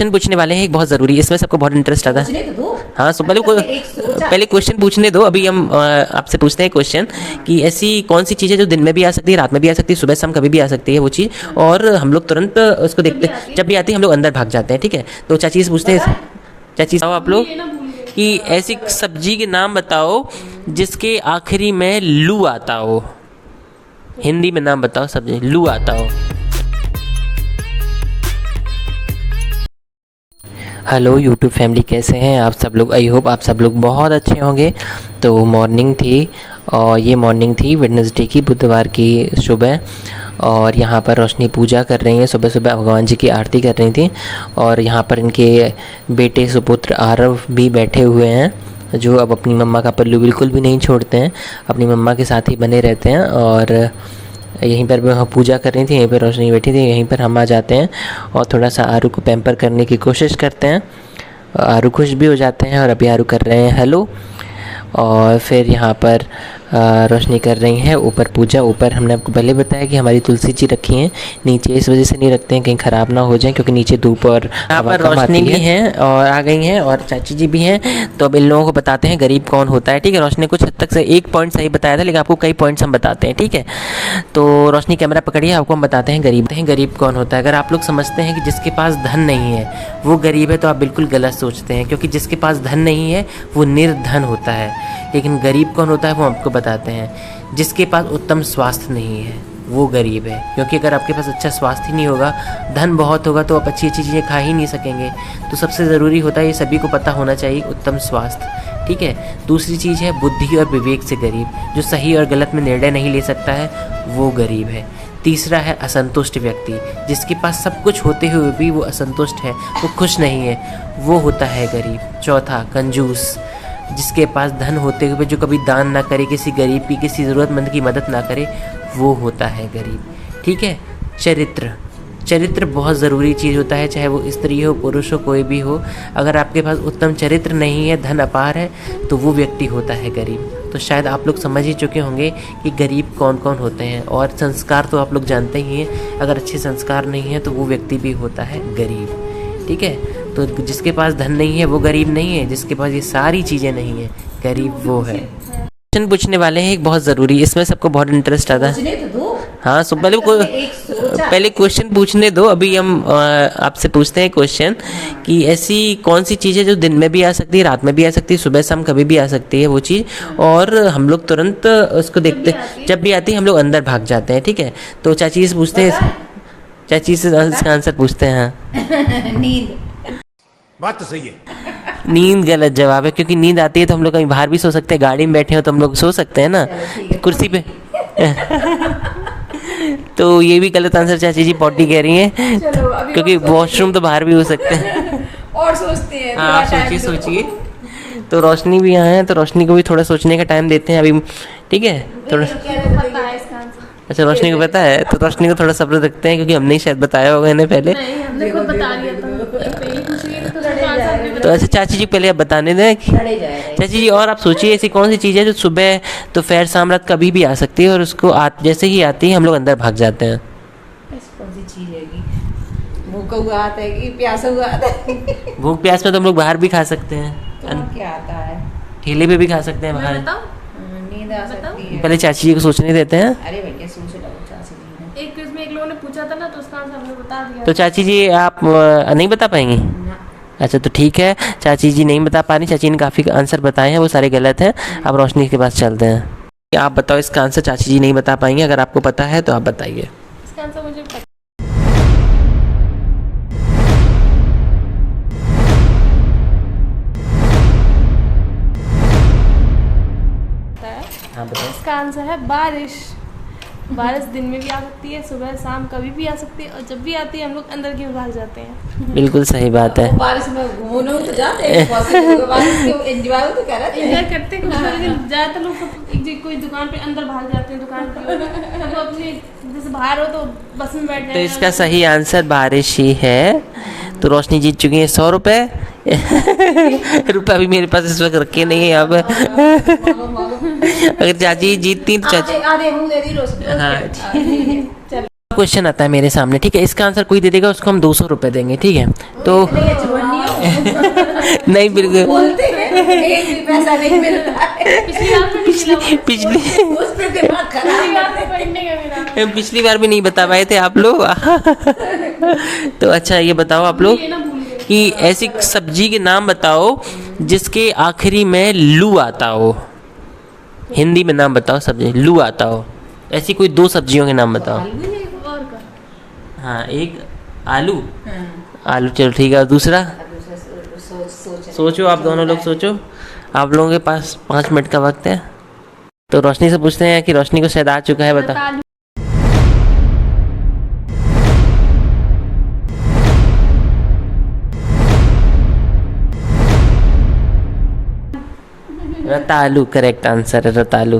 Question पूछने वाले हैं एक बहुत ज़रूरी, इसमें सबको बहुत इंटरेस्ट आता है। हाँ, सो पहले क्वेश्चन पूछने दो। अभी हम आपसे पूछते हैं क्वेश्चन कि ऐसी कौन सी चीज़ है जो दिन में भी आ सकती है, रात में भी आ सकती है, सुबह शाम कभी भी आ सकती है वो चीज़, और हम लोग तुरंत उसको देखते हैं, जब भी आती है हम लोग अंदर भाग जाते हैं। ठीक है, तो चाची से पूछते हैं, चाची बताओ आप लोग कि ऐसी सब्जी के नाम बताओ जिसके आखिरी में लू आता हो। हिंदी में नाम बताओ सब्जी लू आता हो। हेलो यूट्यूब फैमिली, कैसे हैं आप सब लोग? आई होप आप सब लोग बहुत अच्छे होंगे। तो मॉर्निंग थी, और ये मॉर्निंग थी वेडनेसडे की, बुधवार की सुबह, और यहाँ पर रोशनी पूजा कर रही हैं। सुबह सुबह भगवान जी की आरती कर रही थी, और यहाँ पर इनके बेटे सुपुत्र आरव भी बैठे हुए हैं, जो अब अपनी मम्मा का पल्लू बिल्कुल भी नहीं छोड़ते हैं, अपनी मम्मा के साथ ही बने रहते हैं। और यहीं पर वह पूजा कर रही थी, यहीं पर रोशनी बैठी थी, यहीं पर हम आ जाते हैं और थोड़ा सा आरू को पैम्पर करने की कोशिश करते हैं। आरू खुश भी हो जाते हैं, और अभी आरू कर रहे हैं हेलो। और फिर यहाँ पर रोशनी कर रही हैं ऊपर पूजा। ऊपर हमने आपको पहले बताया कि हमारी तुलसी जी रखी हैं, नीचे इस वजह से नहीं रखते हैं कहीं ख़राब ना हो जाए, क्योंकि नीचे धूप और यहाँ पर रोशनी भी हैं और आ गई हैं, और चाची जी भी हैं। तो अब इन लोगों को बताते हैं गरीब कौन होता है। ठीक है, रोशनी कुछ हद तक से एक पॉइंट सही बताया था, लेकिन आपको कई पॉइंट्स हम बताते हैं। ठीक है, तो रोशनी कैमरा पकड़िए, आपको हम बताते हैं गरीब कौन होता है। अगर आप लोग समझते हैं कि जिसके पास धन नहीं है वो गरीब है, तो आप बिल्कुल गलत सोचते हैं, क्योंकि जिसके पास धन नहीं है वो निर्धन होता है। लेकिन गरीब कौन होता है वो आपको बताते हैं। जिसके पास उत्तम स्वास्थ्य नहीं है वो गरीब है, क्योंकि अगर आपके पास अच्छा स्वास्थ्य ही नहीं होगा, धन बहुत होगा, तो आप अच्छी अच्छी चीज़ें खा ही नहीं सकेंगे। तो सबसे ज़रूरी होता है, ये सभी को पता होना चाहिए, उत्तम स्वास्थ्य। ठीक है, दूसरी चीज़ है बुद्धि और विवेक से गरीब, जो सही और गलत में निर्णय नहीं ले सकता है वो गरीब है। तीसरा है असंतुष्ट व्यक्ति, जिसके पास सब कुछ होते हुए भी वो असंतुष्ट है, वो खुश नहीं है, वो होता है गरीब। चौथा कंजूस, जिसके पास धन होते हुए जो कभी दान ना करे, किसी गरीब की, किसी ज़रूरतमंद की मदद ना करे, वो होता है गरीब। ठीक है, चरित्र बहुत ज़रूरी चीज़ होता है, चाहे वो स्त्री हो पुरुष हो कोई भी हो। अगर आपके पास उत्तम चरित्र नहीं है, धन अपार है, तो वो व्यक्ति होता है गरीब। तो शायद आप लोग समझ ही चुके होंगे कि गरीब कौन कौन होते हैं। और संस्कार तो आप लोग जानते ही हैं, अगर अच्छे संस्कार नहीं हैं तो वो व्यक्ति भी होता है गरीब। ठीक है, तो जिसके पास धन नहीं है वो गरीब नहीं है, जिसके पास ये सारी चीज़ें नहीं है गरीब वो है। क्वेश्चन पूछने वाले हैं एक बहुत ज़रूरी, इसमें सबको बहुत इंटरेस्ट आता है। हाँ, सो पहले क्वेश्चन पूछने दो। अभी हम आपसे पूछते हैं क्वेश्चन कि ऐसी कौन सी चीज़ है जो दिन में भी आ सकती है, रात में भी आ सकती है, सुबह शाम कभी भी आ सकती है वो चीज़, और हम लोग तुरंत उसको देखते हैं, जब भी आती है हम लोग अंदर भाग जाते हैं। ठीक है, तो चाची से पूछते हैं, चाची से इसका आंसर पूछते हैं। हाँ, नींद। बात तो सही है। नींद गलत जवाब है, क्योंकि नींद आती है तो हम लोग कहीं बाहर भी सो सकते हैं, गाड़ी में बैठे हो तो हम लोग सो सकते हैं ना, कुर्सी पे। तो ये भी गलत आंसर चाची जी पॉटी कह रही हैं, क्योंकि वॉशरूम तो बाहर भी हो सकते हैं। और सोचते हैं। हाँ, सोचिए। तो रोशनी भी यहाँ है, तो रोशनी को भी थोड़ा सोचने का टाइम देते हैं अभी। ठीक है, थोड़ा। अच्छा, रोशनी को पता है, तो रोशनी को थोड़ा सब्र रखते हैं, क्योंकि हमने शायद बताया होगा इन्हें पहले। हमने खुद बता दिया था। तो अच्छा चाची जी पहले आप बताने दें। चाची जी और आप सोचिए, ऐसी कौन सी चीज़ है जो सुबह दोपहर शाम रात कभी भी आ सकती है, और उसको जैसे ही आती है हम लोग अंदर भाग जाते हैं। ऐसी कौन सी चीज है कि भूखा हुआ आता है कि प्यासा हुआ आता है? भूख प्यास में तो हम लोग बाहर भी खा सकते हैं, तो क्या आता है? ठेले पे भी खा सकते हैं बाहर। नींद आ सकती है। पहले चाची जी को सोचने देते हैं। अरे भैया सोच लो, चाची जी ने एक क्विज में एक लोगों ने पूछा था ना, तो उसका आंसर हमने बता दिया। तो चाची जी आप नहीं बता पाएंगी? अच्छा, तो ठीक है, चाची जी नहीं बता पा रही। चाची ने काफ़ी आंसर बताए हैं, वो सारे गलत हैं। अब रोशनी के पास चलते हैं। आप बताओ इसका आंसर, चाची जी नहीं बता पाएंगे, अगर आपको पता है तो आप बताइए। इसका आंसर मुझे पता है। हाँ बताओ। इसका आंसर है बारिश। बारिश दिन में भी आ सकती है, सुबह शाम कभी भी आ सकती है, और जब भी आती है हम लोग अंदर की ओर भाग जाते हैं। बिल्कुल सही बात है। बारिश में घूमने तो जाते हैं, बारिश को एंजॉय तो करते एंजॉय हैं। करते हैं, लेकिन ज़्यादातर लोग सब कोई दुकान पे अंदर भाग जाते हैं, दुकान की ओर। सब अपने जैसे बाहर हो तो बस में बैठ तो जाए। इसका सही आंसर बारिश ही है। तो रोशनी जीत चुकी है 100 रुपये। रुपये अभी मेरे पास इस वक्त रखे नहीं है। अब अगर चाची जीतती तो चाची आधे मुंह दे दी रोशनी। हाँ। चलो। क्वेश्चन आता है मेरे सामने, ठीक है, इसका आंसर कोई दे देगा उसको हम 200 रुपये देंगे, ठीक है। तो नहीं बिल्कुल बोलते हैं एक भी पैसा नहीं मिल रहा है। पिछली उस पे दिमाग खराब पिछली बार भी नहीं बता पाए थे आप लोग। तो अच्छा ये बताओ आप लोग कि ऐसी सब्जी के नाम बताओ जिसके आखिरी में लू आता हो। हिंदी में नाम बताओ सब्जी लू आता हो, ऐसी कोई 2 सब्जियों के नाम बताओ। और का हाँ एक आलू, आलू चलो ठीक है, और दूसरा सोचो, आप दोनों लोग सोचो, आप लोगों के पास 5 मिनट का वक्त है। तो रोशनी से पूछते हैं कि रोशनी को शायद आ चुका है, बता। रतालू करेक्ट आंसर है, रतालू।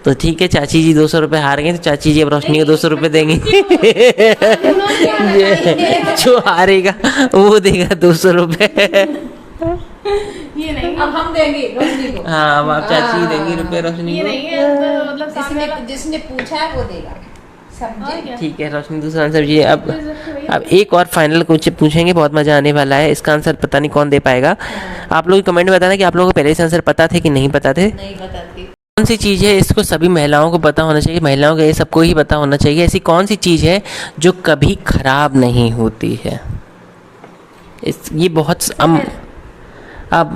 तो ठीक है, चाची जी 200 रुपये हार गए, तो चाची जी अब रोशनी को 200 रुपये देंगे। जो हारेगा वो देगा 200 रुपये। ये नहीं, अब हम देंगे रोशनी को। हाँ अब आप चाची देंगी रुपये रोशनी ये को। नहीं है तो मतलब सामने वाला- जिसने पूछा है वो देगा। समझे? और क्या? ठीक है रोशनी दूसरा आंसर जी। अब एक और फाइनल कुछ पूछेंगे, बहुत मज़ा आने वाला है। इसका आंसर पता नहीं कौन दे पाएगा। आप लोग कमेंट में बताना कि आप लोगों को पहले से आंसर पता थे कि नहीं पता थे। नहीं बताती। कौन सी चीज़ है, इसको सभी महिलाओं को पता होना चाहिए, महिलाओं को ये सबको ही पता होना चाहिए। ऐसी कौन सी चीज़ है जो कभी खराब नहीं होती है? ये बहुत आप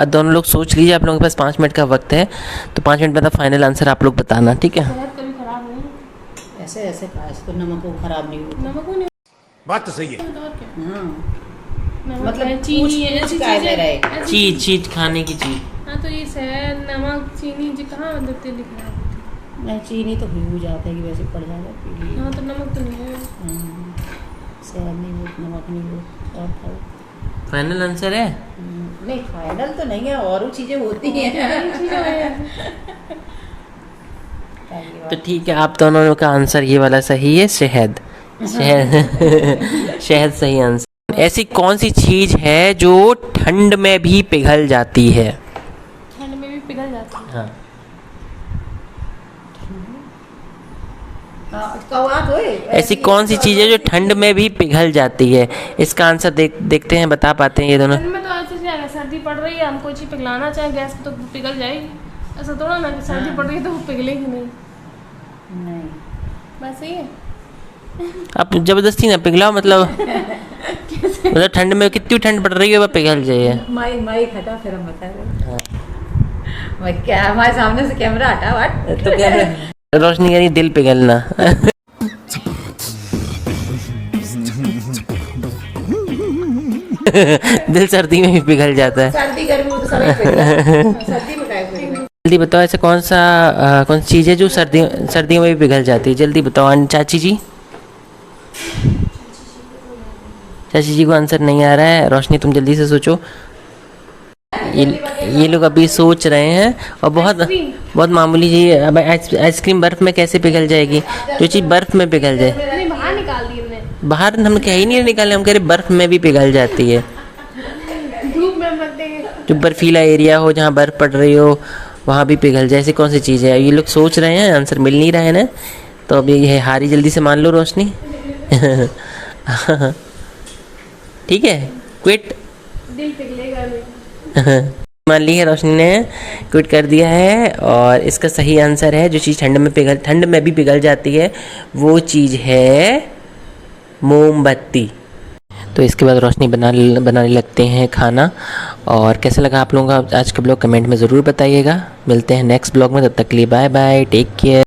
दोनों लोग सोच लीजिए, आप लोगों के पास 5 मिनट का वक्त है, तो 5 मिनट बाद फाइनल आंसर आप लोग बताना, ठीक है। शहद कभी खराब नहीं, ऐसे ऐसे कहा इसको, नमक को खराब नहीं होता। नमक को नहीं बात तो सही है। होता, और क्या? हाँ नमक मतलब है, चीनी है, ऐसी क्या दे चीजें रहे? ऐसी- चीज खाने की चीज़। हाँ तो ये शहद नमक चीनी जी कहाँ देते लिख रहा है। नहीं चीनी तो भी हो जाता है कि वैसे पड़ जाएगा पीली। हाँ तो नमक तो नहीं है। शहद नहीं हो, नमक नहीं हो, और खाओ। फाइनल आंसर है। नहीं फाइनल तो नहीं है, और चीजें होती हैं। तो ठीक है, आप दोनों का आंसर ये वाला सही है, शहद। शहद शहद सही आंसर। ऐसी कौन सी चीज है जो ठंड में भी पिघल जाती है? ठंड में भी पिघल जाती है। हाँ कौवा तो है। ऐसी कौन सी चीज है जो ठंड में भी पिघल जाती है? इसका आंसर देखते हैं, बता पाते हैं ये दोनों। ठंड में तो ऐसे जाएगा, सर्दी पड़ रही है, हम कोई चीज़ पिघलाना चाहे गैस पे तो वो पिघल जाएगी। ऐसा थोड़ा ना कि सर्दी पड़ रही है तो वो पिघलेगी नहीं। नहीं बस सही है। आप जबरदस्ती ना पिघलाओ, मतलब ठंड में कितनी ठंड पड़ रही है वह पिघल जाए। माई हटा, फिर हम बता रहे मैं क्या, हमारे सामने से कैमरा हटा। व्हाट तो क्या रोशनी कह रही दिल पिघलना। दिल सर्दी में भी पिघल जाता है। सर्दी गर्मी में तो सब सर्दी में काय पिघलेगा। जल्दी बताओ, ऐसा कौन सी चीज़ है जो सर्दियों में भी पिघल जाती है? जल्दी बताओ चाची जी। चाची जी को आंसर नहीं आ रहा है। रोशनी तुम जल्दी से सोचो। ये लोग अभी सोच रहे हैं, और बहुत मामूली जी। अब आइसक्रीम बर्फ़ में कैसे पिघल जाएगी? जो चीज़ बर्फ़ में पिघल जाए। नहीं बाहर निकाल दी हमने, बाहर हम कह ही नहीं निकाले, हम कह रहे बर्फ़ में भी पिघल जाती है। धूप में रख देंगे। जो बर्फीला एरिया हो, जहाँ बर्फ़ पड़ रही हो, वहाँ भी पिघल जाए। ऐसी कौन सी चीज़ है? ये लोग सोच रहे हैं, आंसर मिल नहीं रहा है ना, तो अब ये हारी जल्दी से मान लो रोशनी। ठीक है, क्विट। दिल पिघलेगा नहीं। मान ली है, रोशनी ने क्विट कर दिया है। और इसका सही आंसर है, जो चीज़ ठंड में भी पिघल जाती है, वो चीज़ है मोमबत्ती। तो इसके बाद रोशनी बनाने लगते हैं खाना। और कैसा लगा आप लोगों का आज का ब्लॉग, कमेंट में ज़रूर बताइएगा। मिलते हैं नेक्स्ट ब्लॉग में, तब तक के लिए बाय बाय, टेक केयर।